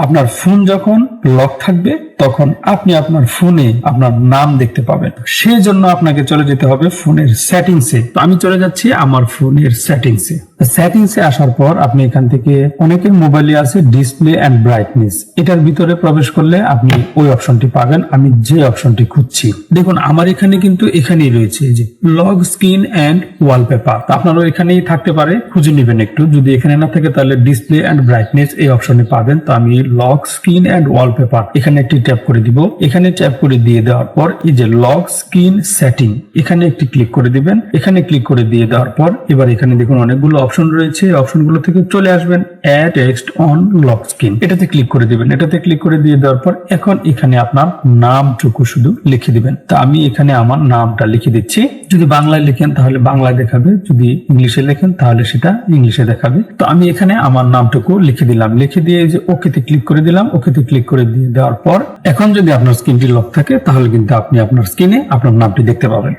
আপনার ফোন যখন লক থাকবে তখন আপনি আপনার ফোনে আপনার নাম দেখতে পাবেন। সেই জন্য আপনাকে চলে যেতে হবে ফোনের সেটিংসে। তো আমি চলে যাচ্ছি আমার ফোনের সেটিংসে আসার পর আপনি এখান থেকে অনেকের মোবাইলে আছে ডিসপ্লে এন্ড ব্রাইটনেস, এটার ভিতরে প্রবেশ করলে আপনি ওই অপশনটি পাবেন। আমি যে অপশনটি খুঁজছি, দেখুন আমার এখানে কিন্তু এখানেই রয়েছে যে লক স্ক্রিন এন্ড ওয়ালপেপার। আপনারও এখানেই থাকতে পারে, খুঁজে নেবেন একটু। যদি এখানে না থাকে তাহলে ডিসপ্লে এন্ড ব্রাইটনেস এই অপশনে পাবেন। তো আমি লক স্ক্রিন এন্ড ওয়ালপেপার এখানে একটি ট্যাপ করে দিব। এখানে ট্যাপ করে দিয়ে দেওয়ার পর এই যে লক স্ক্রিন সেটিং এখানে একটি ক্লিক করে দিবেন। এখানে ক্লিক করে দিয়ে দেওয়ার পর এবার এখানে দেখুন অনেকগুলো অপশন রয়েছে। অপশনগুলো থেকে চলে আসবেন add text on lock screen, এটাতে ক্লিক করে দিবেন। এটাতে ক্লিক করে দিয়ে দেওয়ার পর এখন এখানে আপনার নামটুকু শুধু লিখে দিবেন। তা আমি এখানে আমার নামটা লিখে দিচ্ছি। যদি বাংলায় লেখেন তাহলে বাংলায় দেখাবে, যদি ইংলিশে লেখেন তাহলে সেটা ইংলিশে দেখাবে। তো আমি এখানে আমার নামটুকু লিখে দিলাম। লিখে দিয়ে যে ওকেতে ক্লিক করে দিলাম। ওকেতে ক্লিক করে দিয়ে দেওয়ার পর এখন যদি আপনার স্ক্রিনটি লক থাকে তাহলে কিন্তু আপনি আপনার স্ক্রিনে আপনার নামটি দেখতে পাবেন।